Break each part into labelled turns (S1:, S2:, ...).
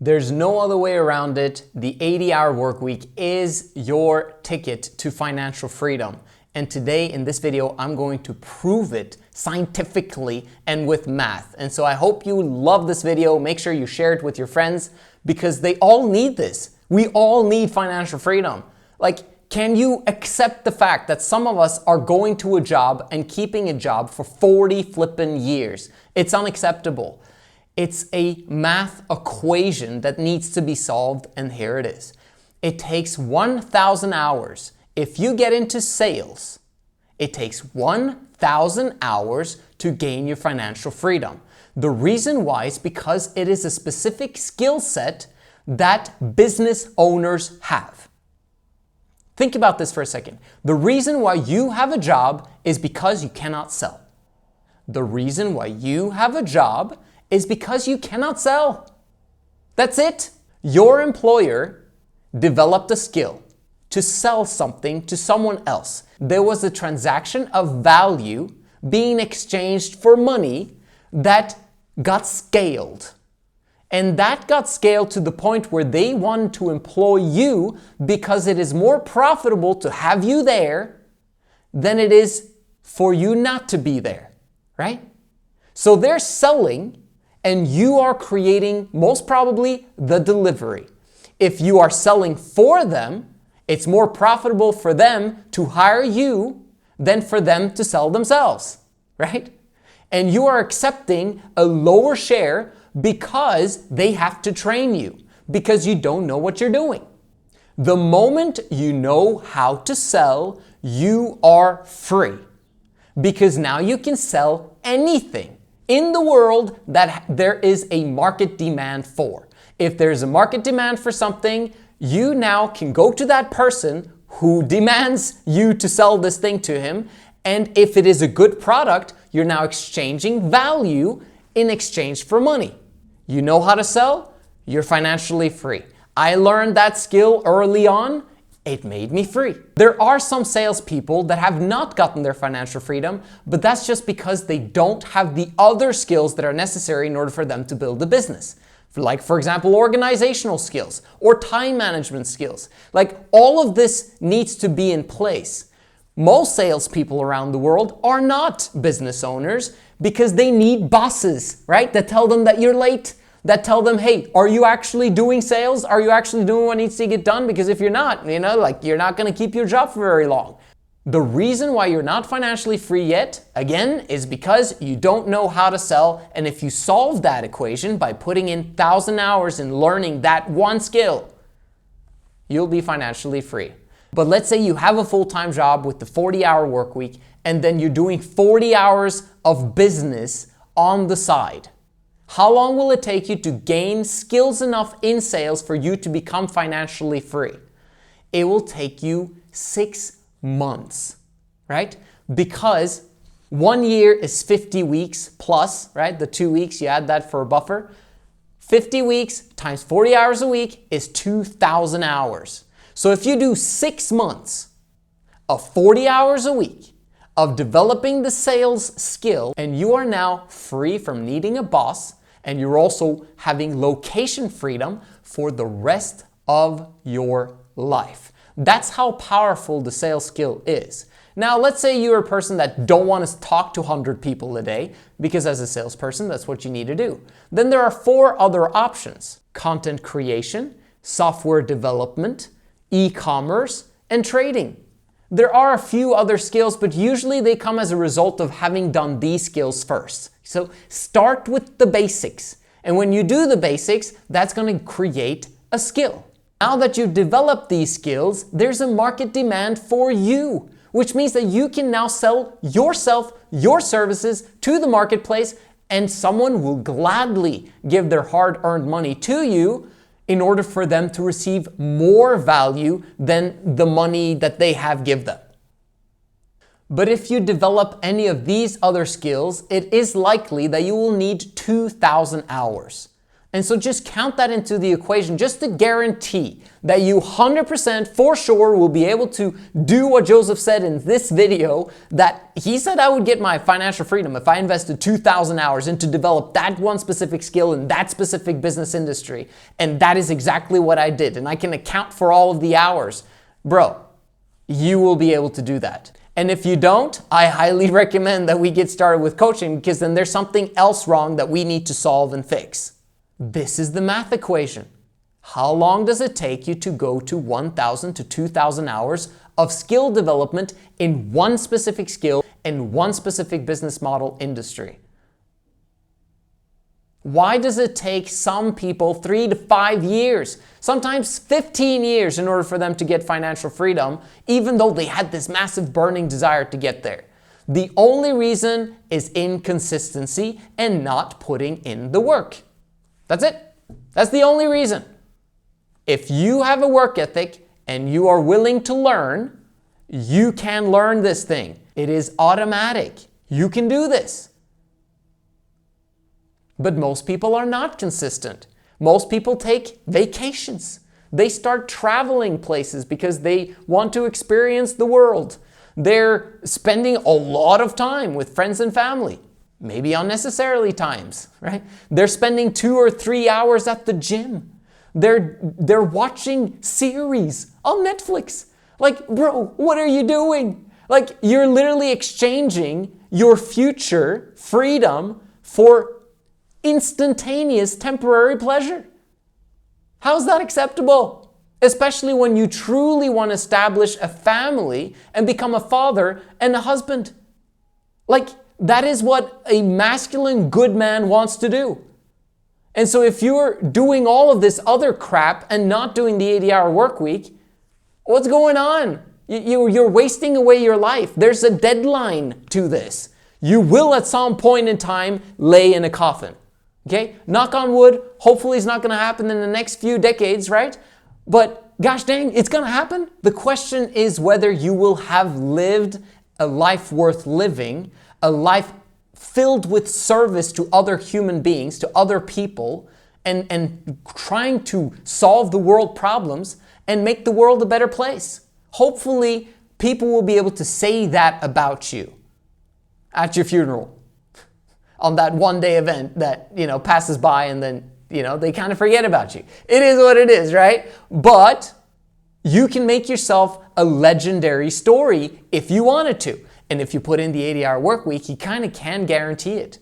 S1: There's no other way around it. The 80-hour work week is your ticket to financial freedom. And today in this video, I'm going to prove it scientifically and with math. And so I hope you love this video. Make sure you share it with your friends because they all need this. We all need financial freedom. Like, can you accept the fact that some of us are going to a job and keeping a job for 40 flippin' years? It's unacceptable. It's a math equation that needs to be solved, and here it is. It takes 1,000 hours. If you get into sales, it takes 1,000 hours to gain your financial freedom. The reason why is because it is a specific skill set that business owners have. Think about this for a second. The reason why you have a job is because you cannot sell. The reason why you have a job is because you cannot sell. That's it. Your employer developed a skill to sell something to someone else. There was a transaction of value being exchanged for money that got scaled. And that got scaled to the point where they wanted to employ you because it is more profitable to have you there than it is for you not to be there, right? So they're selling and you are creating most probably the delivery. If you are selling for them, it's more profitable for them to hire you than for them to sell themselves, right? And you are accepting a lower share because they have to train you, because you don't know what you're doing. The moment you know how to sell, you are free, because now you can sell anything in the world that there is a market demand for. If there's a market demand for something, you now can go to that person who demands you to sell this thing to him. And if it is a good product, you're now exchanging value in exchange for money. You know how to sell, you're financially free. I learned that skill early on. It made me free. There are some salespeople that have not gotten their financial freedom, but that's just because they don't have the other skills that are necessary in order for them to build a business. Like, for example, organizational skills or time management skills. Like, all of this needs to be in place. Most salespeople around the world are not business owners because they need bosses, right? That tell them that you're late, that tell them, hey, are you actually doing sales? Are you actually doing what needs to get done? Because if you're not, you're not going to keep your job for very long. The reason why you're not financially free yet, again, is because you don't know how to sell. And if you solve that equation by putting in 1,000 hours in learning that one skill, you'll be financially free. But let's say you have a full-time job with the 40-hour work week, and then you're doing 40 hours of business on the side. How long will it take you to gain skills enough in sales for you to become financially free? It will take you 6 months, right? Because 1 year is 50 weeks plus, right? The 2 weeks, you add that for a buffer. 50 weeks times 40 hours a week is 2,000 hours. So if you do 6 months of 40 hours a week of developing the sales skill, and you are now free from needing a boss, and you're also having location freedom for the rest of your life. That's how powerful the sales skill is. Now, let's say you're a person that don't want to talk to 100 people a day, because as a salesperson, that's what you need to do. Then there are 4 other options: content creation, software development, e-commerce, and trading. There are a few other skills, but usually they come as a result of having done these skills first. So start with the basics. And when you do the basics, that's going to create a skill. Now that you've developed these skills, there's a market demand for you, which means that you can now sell yourself, your services to the marketplace, and someone will gladly give their hard-earned money to you in order for them to receive more value than the money that they have give them. But if you develop any of these other skills, it is likely that you will need 2,000 hours. And so just count that into the equation just to guarantee that you 100% for sure will be able to do what Joseph said in this video, that he said I would get my financial freedom if I invested 2,000 hours into develop that one specific skill in that specific business industry. And that is exactly what I did. And I can account for all of the hours. Bro, you will be able to do that. And if you don't, I highly recommend that we get started with coaching, because then there's something else wrong that we need to solve and fix. This is the math equation. How long does it take you to go to 1,000 to 2,000 hours of skill development in one specific skill in one specific business model industry? Why does it take some people 3 to 5 years, sometimes 15 years in order for them to get financial freedom, even though they had this massive burning desire to get there? The only reason is inconsistency and not putting in the work. That's it. That's the only reason. If you have a work ethic and you are willing to learn, you can learn this thing. It is automatic. You can do this. But most people are not consistent. Most people take vacations. They start traveling places because they want to experience the world. They're spending a lot of time with friends and family. Maybe unnecessarily times, right? They're spending 2 or 3 hours at the gym. They're watching series on Netflix. Like, bro, what are you doing? Like, you're literally exchanging your future freedom for instantaneous temporary pleasure. How's that acceptable? Especially when you truly want to establish a family and become a father and a husband. Like, that is what a masculine good man wants to do. And so if you're doing all of this other crap and not doing the 80-hour work week, what's going on? You're wasting away your life. There's a deadline to this. You will at some point in time lay in a coffin. Okay? Knock on wood. Hopefully it's not going to happen in the next few decades, right? But gosh dang, it's going to happen. The question is whether you will have lived a life worth living, a life filled with service to other human beings, to other people, and trying to solve the world problems and make the world a better place. Hopefully, people will be able to say that about you at your funeral on that one-day event that, passes by and then, they kind of forget about you. It is what it is, right? But you can make yourself a legendary story if you wanted to. And if you put in the 80-hour work week, you kind of can guarantee it.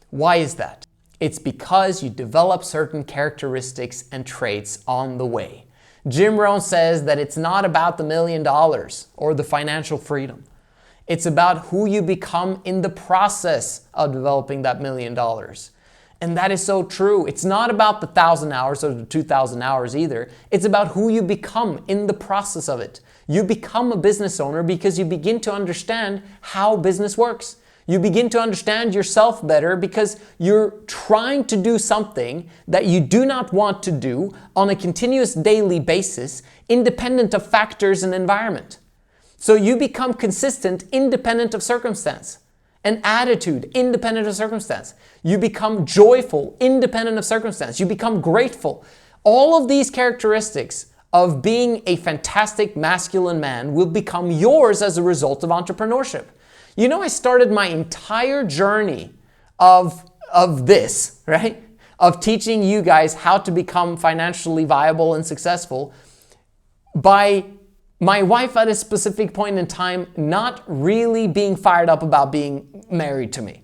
S1: Why is that? It's because you develop certain characteristics and traits on the way. Jim Rohn says that it's not about the $1 million or the financial freedom. It's about who you become in the process of developing that $1 million. And that is so true. It's not about the 1,000 hours or the 2,000 hours either. It's about who you become in the process of it. You become a business owner because you begin to understand how business works. You begin to understand yourself better because you're trying to do something that you do not want to do on a continuous daily basis, independent of factors and environment. So you become consistent, independent of circumstance. An attitude, independent of circumstance. You become joyful, independent of circumstance. You become grateful. All of these characteristics of being a fantastic masculine man will become yours as a result of entrepreneurship. I started my entire journey of this, right? Of teaching you guys how to become financially viable and successful by my wife at a specific point in time not really being fired up about being married to me.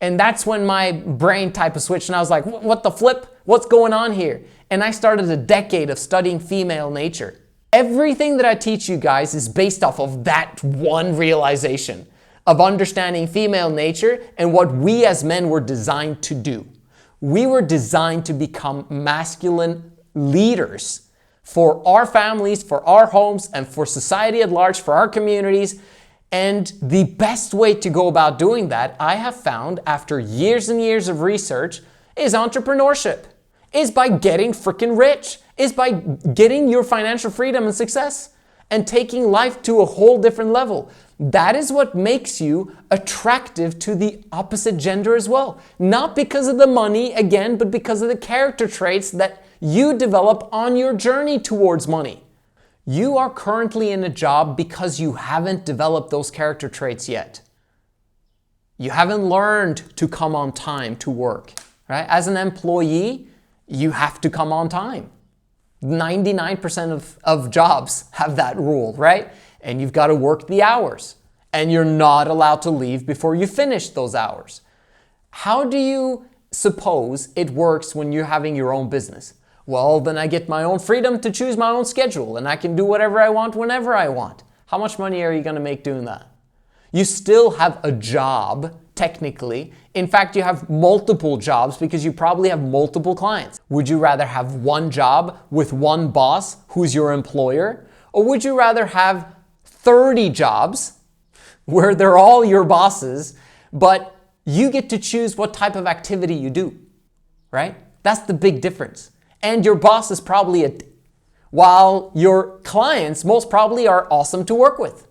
S1: And that's when my brain type of switched and I was like, what the flip? What's going on here? And I started a decade of studying female nature. Everything that I teach you guys is based off of that one realization of understanding female nature and what we as men were designed to do. We were designed to become masculine leaders for our families, for our homes, and for society at large, for our communities. And the best way to go about doing that, I have found after years and years of research, is entrepreneurship. Is by getting freaking rich. Is by getting your financial freedom and success and taking life to a whole different level. That is what makes you attractive to the opposite gender as well. Not because of the money, again, but because of the character traits that you develop on your journey towards money. You are currently in a job because you haven't developed those character traits yet. You haven't learned to come on time to work, right? As an employee, you have to come on time. 99% of jobs have that rule, right? And you've got to work the hours. And you're not allowed to leave before you finish those hours. How do you suppose it works when you're having your own business? Well, then I get my own freedom to choose my own schedule and I can do whatever I want whenever I want. How much money are you going to make doing that? You still have a job, technically. In fact, you have multiple jobs because you probably have multiple clients. Would you rather have one job with one boss who's your employer? Or would you rather have 30 jobs where they're all your bosses, but you get to choose what type of activity you do, right? That's the big difference. And your boss is probably while your clients most probably are awesome to work with,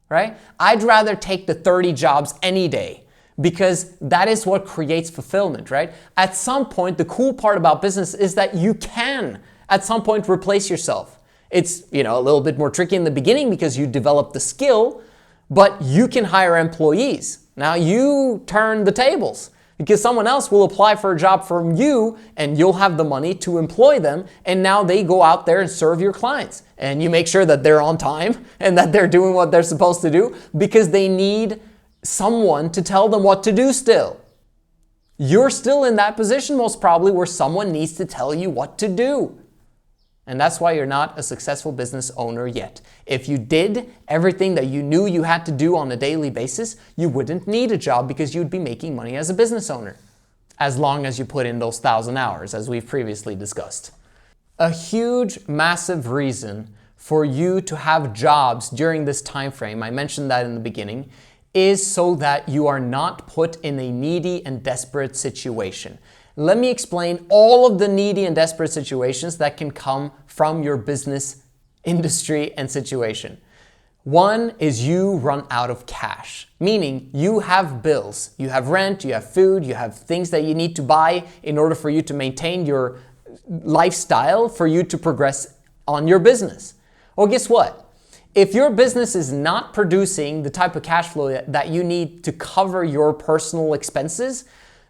S1: right? I'd rather take the 30 jobs any day because that is what creates fulfillment, right? At some point, the cool part about business is that you can, at some point, replace yourself. It's, a little bit more tricky in the beginning because you develop the skill, but you can hire employees. Now you turn the tables because someone else will apply for a job from you and you'll have the money to employ them. And now they go out there and serve your clients. And you make sure that they're on time and that they're doing what they're supposed to do because they need someone to tell them what to do still. You're still in that position most probably where someone needs to tell you what to do. And that's why you're not a successful business owner yet. If you did everything that you knew you had to do on a daily basis, you wouldn't need a job because you'd be making money as a business owner, as long as you put in those 1,000 hours, as we've previously discussed. A huge, massive reason for you to have jobs during this time frame, I mentioned that in the beginning, is so that you are not put in a needy and desperate situation. Let me explain all of the needy and desperate situations that can come from your business industry and situation. One is you run out of cash, meaning you have bills, you have rent, you have food, you have things that you need to buy in order for you to maintain your lifestyle, for you to progress on your business. Well, guess what? If your business is not producing the type of cash flow that you need to cover your personal expenses,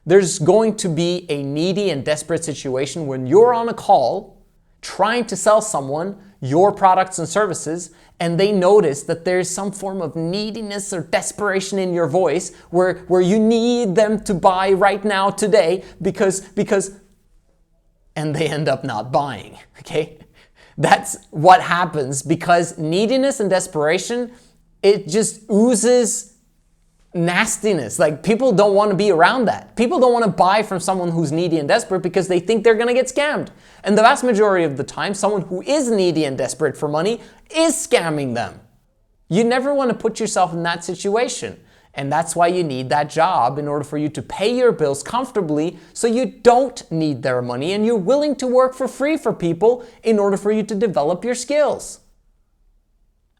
S1: there's going to be a needy and desperate situation when you're on a call trying to sell someone your products and services and they notice that there's some form of neediness or desperation in your voice where you need them to buy right now today because and they end up not buying, okay? That's what happens because neediness and desperation, it just oozes nastiness. Like people don't want to be around that. People don't want to buy from someone who's needy and desperate because they think they're going to get scammed. And the vast majority of the time, someone who is needy and desperate for money is scamming them. You never want to put yourself in that situation. And that's why you need that job in order for you to pay your bills comfortably so you don't need their money and you're willing to work for free for people in order for you to develop your skills.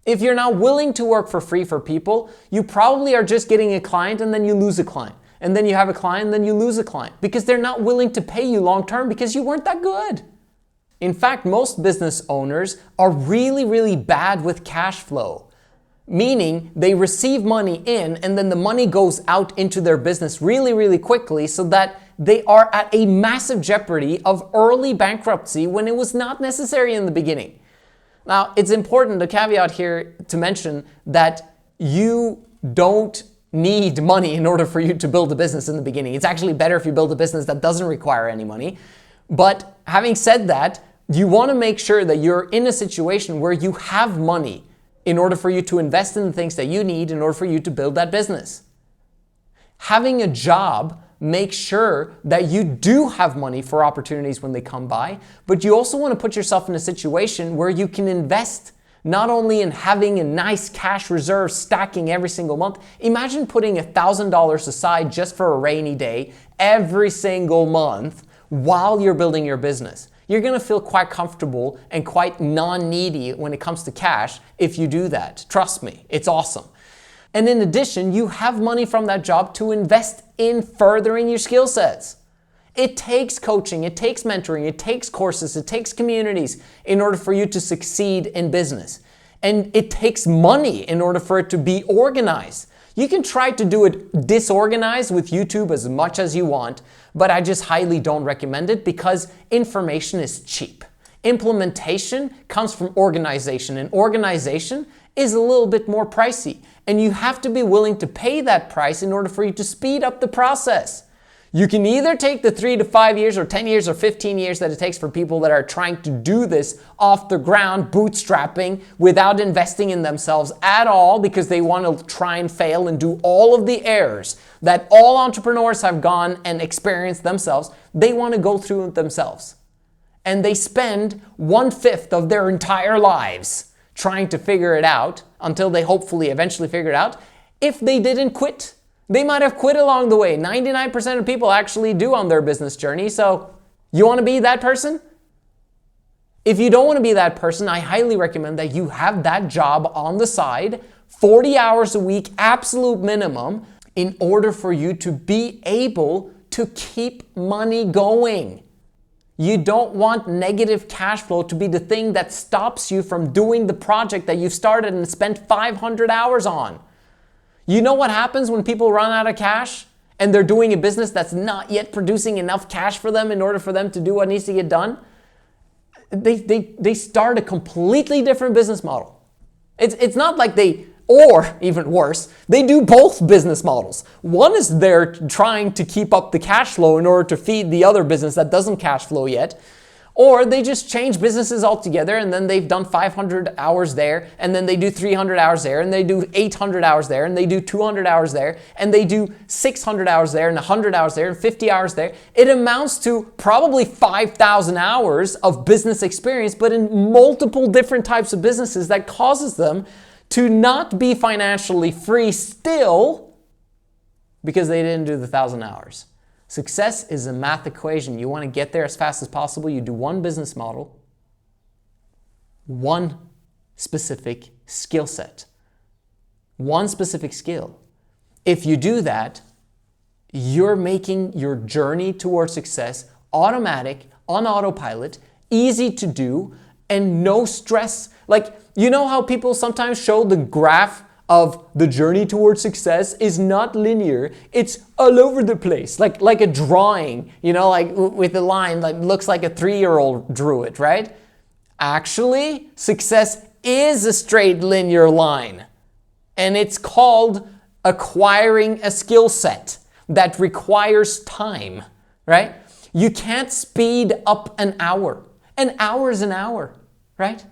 S1: If you're not willing to work for free for people, you probably are just getting a client and then you lose a client. And then you have a client and then you lose a client because they're not willing to pay you long term because you weren't that good. In fact, most business owners are really, really bad with cash flow, meaning they receive money in and then the money goes out into their business really, really quickly so that they are at a massive jeopardy of early bankruptcy when it was not necessary in the beginning. Now, it's important, a caveat here to mention that you don't need money in order for you to build a business in the beginning. It's actually better if you build a business that doesn't require any money. But having said that, you want to make sure that you're in a situation where you have money in order for you to invest in the things that you need in order for you to build that business. Having a job, make sure that you do have money for opportunities when they come by, but you also want to put yourself in a situation where you can invest not only in having a nice cash reserve stacking every single month. Imagine putting $1,000 aside just for a rainy day every single month while you're building your business. You're going to feel quite comfortable and quite non-needy when it comes to cash if you do that. Trust me, it's awesome. And in addition, you have money from that job to invest in furthering your skill sets. It takes coaching, it takes mentoring, it takes courses, it takes communities in order for you to succeed in business. And it takes money in order for it to be organized. You can try to do it disorganized with YouTube as much as you want, but I just highly don't recommend it because information is cheap. Implementation comes from organization, and organization is a little bit more pricey. And you have to be willing to pay that price in order for you to speed up the process. You can either take the 3 to 5 years or 10 years or 15 years that it takes for people that are trying to do this off the ground, bootstrapping, without investing in themselves at all because they want to try and fail and do all of the errors that all entrepreneurs have gone and experienced themselves. They want to go through it themselves. And they spend 1/5 of their entire lives trying to figure it out until they hopefully eventually figure it out. If they didn't quit, they might have quit along the way. 99% of people actually do on their business journey. So you want to be that person? If you don't want to be that person, I highly recommend that you have that job on the side, 40 hours a week, absolute minimum, in order for you to be able to keep money going. You don't want negative cash flow to be the thing that stops you from doing the project that you've started and spent 500 hours on. You know what happens when people run out of cash and they're doing a business that's not yet producing enough cash for them in order for them to do what needs to get done? They start a completely different business model. It's not like or even worse, they do both business models. One is they're trying to keep up the cash flow in order to feed the other business that doesn't cash flow yet. Or they just change businesses altogether and then they've done 500 hours there and then they do 300 hours there and they do 800 hours there and they do 200 hours there and they do 600 hours there and 100 hours there and 50 hours there. It amounts to probably 5,000 hours of business experience, but in multiple different types of businesses that causes them to not be financially free still because they didn't do the 1,000 hours. Success is a math equation. You want to get there as fast as possible. You do one business model, one specific skill set, one specific skill. If you do that, you're making your journey towards success automatic, on autopilot, easy to do, and no stress. Like, you know how people sometimes show the graph of the journey towards success is not linear. It's all over the place, like a drawing, like with a line that looks like a 3-year-old drew it, right? Actually, success is a straight linear line. And it's called acquiring a skill set that requires time, right? You can't speed up an hour. An hour is an hour, right?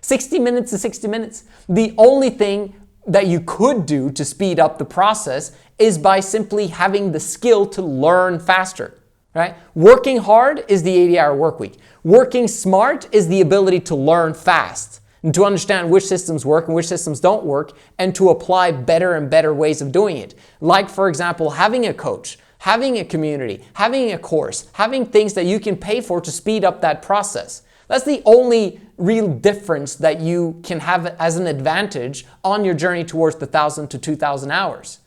S1: 60 minutes is 60 minutes. The only thing that you could do to speed up the process is by simply having the skill to learn faster, right? Working hard is the 80-hour work week. Working smart is the ability to learn fast and to understand which systems work and which systems don't work and to apply better and better ways of doing it. Like, for example, having a coach, having a community, having a course, having things that you can pay for to speed up that process. That's the only real difference that you can have as an advantage on your journey towards the 1,000 to 2,000 hours.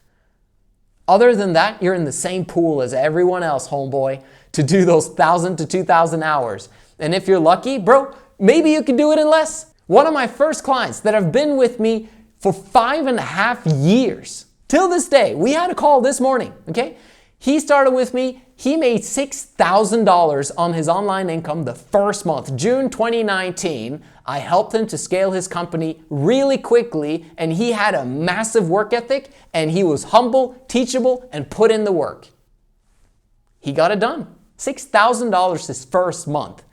S1: Other than that, you're in the same pool as everyone else, homeboy, to do those 1,000 to 2,000 hours. And if you're lucky, bro, maybe you can do it in less. One of my first clients that have been with me for 5.5 years, till this day, we had a call this morning, okay? He started with me. He made $6,000 on his online income the first month, June 2019. I helped him to scale his company really quickly, and he had a massive work ethic, and he was humble, teachable, and put in the work. He got it done. $6,000 his first month.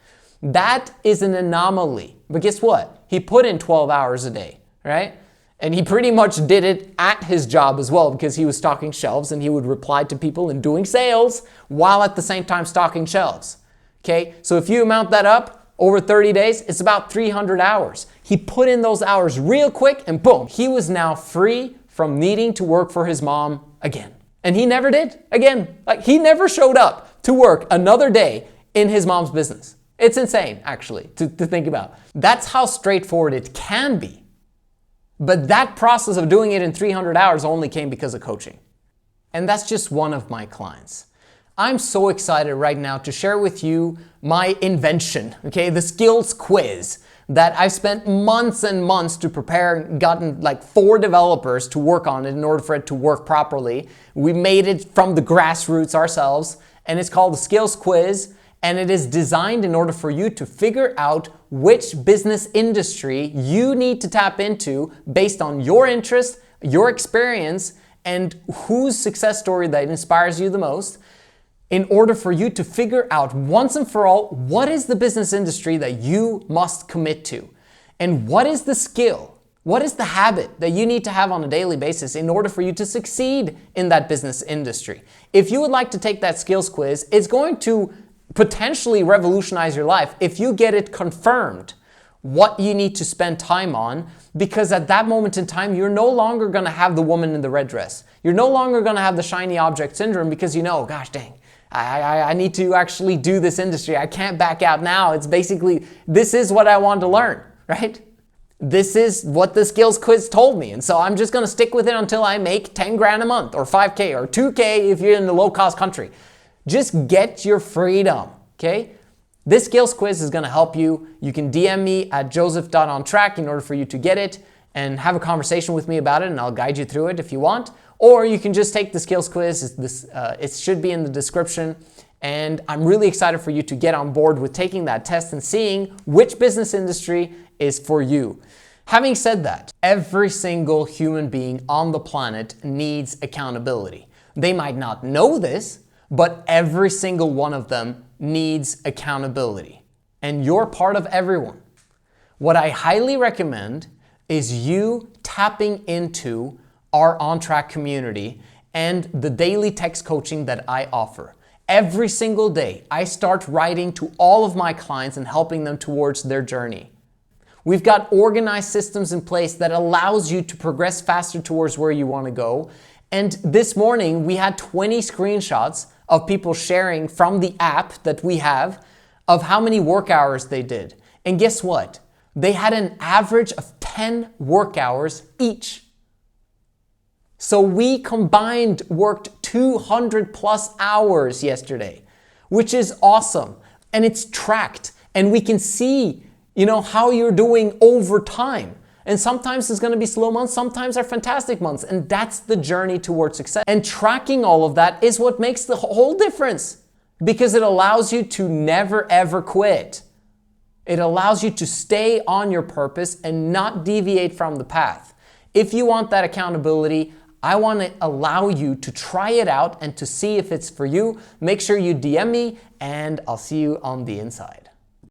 S1: That is an anomaly. But guess what? He put in 12 hours a day, right? And he pretty much did it at his job as well because he was stocking shelves and he would reply to people and doing sales while at the same time stocking shelves. Okay, so if you amount that up over 30 days, it's about 300 hours. He put in those hours real quick and boom, he was now free from needing to work for his mom again. And he never did again. Like, he never showed up to work another day in his mom's business. It's insane, actually, to think about. That's how straightforward it can be. But that process of doing it in 300 hours only came because of coaching. And that's just one of my clients. I'm so excited right now to share with you my invention, okay, the skills quiz that I've spent months and months to prepare and gotten like 4 developers to work on it in order for it to work properly. We made it from the grassroots ourselves, and it's called the Skills Quiz, and it is designed in order for you to figure out which business industry you need to tap into based on your interest, your experience, and whose success story that inspires you the most, in order for you to figure out once and for all, what is the business industry that you must commit to? And what is the skill? What is the habit that you need to have on a daily basis in order for you to succeed in that business industry? If you would like to take that skills quiz, it's going to potentially revolutionize your life if you get it confirmed what you need to spend time on, because at that moment in time, you're no longer going to have the woman in the red dress. You're no longer going to have the shiny object syndrome because you know, gosh dang, I need to actually do this industry. I can't back out now. It's basically, this is what I want to learn, right? This is what the skills quiz told me. And so I'm just going to stick with it until I make 10 grand a month or 5K or 2K if you're in the low cost country. Just get your freedom, okay? This skills quiz is going to help you. You can DM me at Joseph.ONTRACC in order for you to get it and have a conversation with me about it, and I'll guide you through it if you want. Or you can just take the skills quiz. It should be in the description. And I'm really excited for you to get on board with taking that test and seeing which business industry is for you. Having said that, every single human being on the planet needs accountability. They might not know this, but every single one of them needs accountability. And you're part of everyone. What I highly recommend is you tapping into our OnTrack community and the daily text coaching that I offer. Every single day, I start writing to all of my clients and helping them towards their journey. We've got organized systems in place that allows you to progress faster towards where you want to go. And this morning, we had 20 screenshots of people sharing from the app that we have of how many work hours they did. And guess what? They had an average of 10 work hours each. So we combined worked 200 plus hours yesterday, which is awesome. And it's tracked, and we can see, how you're doing over time. And sometimes it's going to be slow months, sometimes are fantastic months, and that's the journey towards success. And tracking all of that is what makes the whole difference, because it allows you to never ever quit. It allows you to stay on your purpose and not deviate from the path. If you want that accountability, I want to allow you to try it out and to see if it's for you. Make sure you DM me, and I'll see you on the inside.